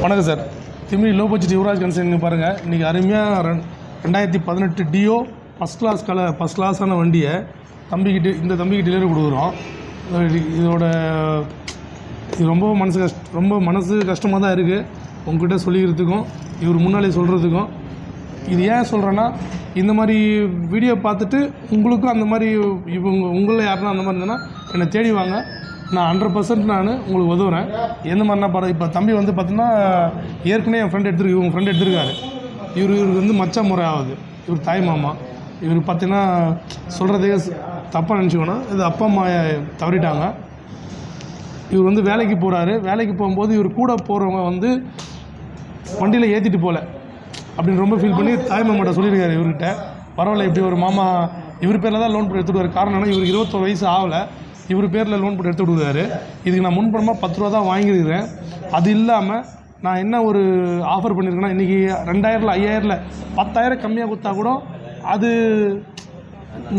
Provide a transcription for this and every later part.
வணக்கம் sir. Thimiri low budget Yuvaraj concern பாருங்கள். இன்றைக்கி அருமையாக 2018 டியோ ஃபஸ்ட் கிளாஸான வண்டியை இந்த தம்பிக்கு டெலிவரி கொடுக்குறோம். இது ரொம்ப மனசு கஷ்டமாக தான் இருக்குது உங்ககிட்ட சொல்லிக்கிறதுக்கும் இவர் முன்னாலே சொல்கிறதுக்கும். இது ஏன் சொல்கிறேன்னா, இந்த மாதிரி வீடியோ பார்த்துட்டு உங்களுக்கும் அந்த மாதிரி உங்களில் யாருன்னா அந்த மாதிரி இருந்ததுன்னா என்னை தேடி வாங்க. நான் 100% நான் உங்களுக்கு உதவுறேன். எந்த மாதிரினா இப்போ தம்பி வந்து பார்த்தீங்கன்னா ஏற்கனவே என் ஃப்ரெண்ட் எடுத்துருக்காரு. இவருக்கு வந்து மச்சா முறை ஆகுது. இவர் தாய் மாமா. இவர் பார்த்தீங்கன்னா சொல்கிறதே தப்பாக நினச்சிக்கணும். இது அப்பா அம்மா தவறிட்டாங்க. இவர் வந்து வேலைக்கு போகிறாரு. வேலைக்கு போகும்போது இவர் கூட போகிறவங்க வந்து வண்டியில் ஏற்றிட்டு போகல அப்படின்னு ரொம்ப ஃபீல் பண்ணி தாய் மாமாட்ட சொல்லியிருக்காரு. இவர்கிட்ட பரவாயில்ல, இப்படி ஒரு மாமா இவர் பேரில் தான் லோன் போட்டு எடுத்துகிட்டு காரணம் என்ன, இவருக்கு 21 வயசு ஆகலை. இவர் பேரில் லோன் போட்டு எடுத்து கொடுக்குறாரு. இதுக்கு நான் முன்பணமாக 10 ரூபா தான் வாங்கியிருக்கிறேன். அது இல்லாமல் நான் என்ன ஒரு ஆஃபர் பண்ணியிருக்கேன்னா, இன்றைக்கி 2000 5000 10,000 கம்மியாக கொடுத்தா கூட அது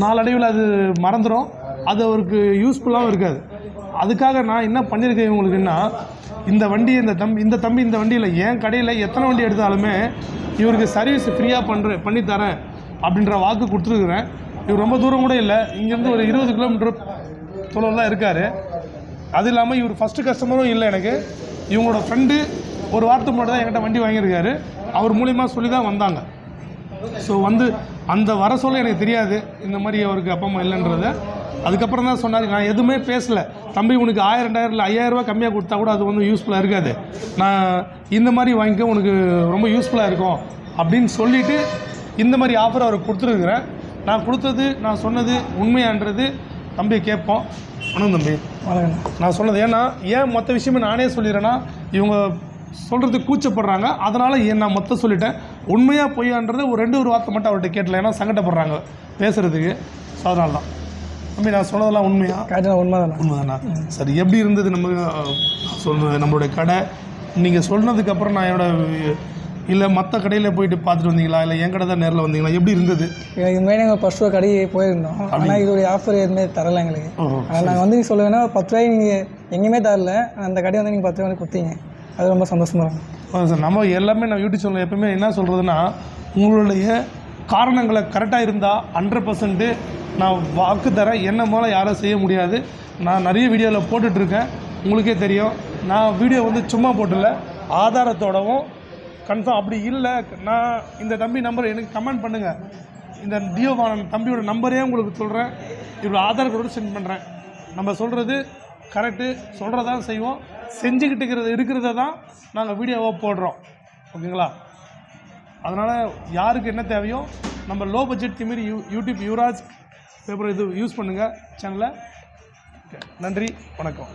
நாளடைவில் அது மறந்துடும். அது அவருக்கு யூஸ்ஃபுல்லாகவும் இருக்காது. அதுக்காக நான் என்ன பண்ணியிருக்கேன் இவங்களுக்குன்னா, இந்த வண்டியை இந்த தம்பி இந்த வண்டியில் என் கடையில் எத்தனை வண்டி எடுத்தாலுமே இவருக்கு சர்வீஸ் ஃப்ரீயாக பண்ணித்தரேன் அப்படின்ற வாக்கு கொடுத்துருக்குறேன். இவர் ரொம்ப தூரம் கூட இல்லை, இங்கேருந்து ஒரு 20 கிலோமீட்டர் தொலைவில் தான் இருக்கார். அது இல்லாமல் இவர் ஃபஸ்ட்டு கஸ்டமரும் இல்லை எனக்கு. இவங்களோட ஃப்ரெண்டு ஒரு வாரத்துக்கு முன்னாடி தான் என்கிட்ட வண்டி வாங்கியிருக்காரு. அவர் மூலிமா சொல்லி தான் வந்தாங்க. ஸோ வந்து அந்த வர சொல்ல எனக்கு தெரியாது இந்த மாதிரி அவருக்கு அப்பா அம்மா இல்லைன்றதை. அதுக்கப்புறம் தான் சொன்னார். நான் எதுவுமே பேசலை. தம்பி உனக்கு 1000 2000 இல்லை 5000 ரூபா கம்மியாக கொடுத்தா கூட அது வந்து யூஸ்ஃபுல்லாக இருக்காது. நான் இந்த மாதிரி வாங்கிக்க உனக்கு ரொம்ப யூஸ்ஃபுல்லாக இருக்கும் அப்படின்னு சொல்லிவிட்டு இந்த மாதிரி ஆஃபர் அவருக்கு கொடுத்துருக்குறேன். நான் சொன்னது உண்மையான்றது தம்பியை கேட்போம். வணக்கம் தம்பி. வணக்கம். நான் சொன்னது ஏன் மொத்த விஷயமே நானே சொல்லிடுறேன்னா, இவங்க சொல்கிறதுக்கு கூச்சப்படுறாங்க. அதனால் நான் மொத்தம் சொல்லிட்டேன். உண்மையாக பொய்யான்றது ஒரு வார்த்தை மட்டும் அவர்கிட்ட கேட்டல, ஏன்னா சங்கடப்படுறாங்க பேசுகிறதுக்கு. ஸோ அதனால தான் தம்பி நான் சொன்னதெல்லாம் உண்மைதானா? சரி, எப்படி இருந்தது சொல்கிறது நம்மளுடைய கடை? நீங்கள் சொன்னதுக்கப்புறம் நான் இல்லை மற்ற கடையில் போயிட்டு பார்த்துட்டு வந்தீங்களா, இல்லை என் கடை தான் நேரில் வந்தீங்களா, எப்படி இருந்தது? இது மாதிரி நாங்கள் ஃபஸ்ட்டு கடைக்கு போயிருந்தோம். ஆனால் இதோடைய ஆஃபர் எதுவுமே தரலை எங்களுக்கு. நாங்கள் வந்து சொல்லுவேன்னா 10 ரூபாய் நீங்கள் எங்கேயுமே தரல, அந்த கடையை வந்து நீங்கள் 10 ரூபாய் கொடுத்தீங்க. அது ரொம்ப சந்தோஷமாக இருக்கும் சார். நம்ம எல்லாமே நான் யூடியூப் சொல்ல எப்பவுமே என்ன சொல்கிறதுனா, உங்களுடைய காரணங்களை கரெக்டாக இருந்தால் 100% நான் வாக்கு தரேன். என்ன மூலம் யாரும் செய்ய முடியாது. நான் நிறைய வீடியோவில் போட்டுட்ருக்கேன், உங்களுக்கே தெரியும். நான் வீடியோ வந்து சும்மா போட்டல, ஆதாரத்தோடவும் கன்ஃபார்ம். அப்படி இல்லை, நான் இந்த தம்பி நம்பர் எனக்கு கமெண்ட் பண்ணுங்கள். இந்த டியோவான தம்பியோட நம்பரே உங்களுக்கு சொல்கிறேன். இவ்வளோ ஆதார் கார்டோடு சென்ட் பண்ணுறேன். நம்ம சொல்கிறது கரெக்டு, சொல்கிறதான் செய்வோம். செஞ்சுக்கிட்டு இருக்கிறத தான் நாங்கள் வீடியோவாக போடுறோம். ஓகேங்களா? அதனால் யாருக்கு என்ன தேவையோ நம்ம low budget Thimiri YouTube Yuvaraj paper இது யூஸ் பண்ணுங்கள் சேனலை. நன்றி, வணக்கம்.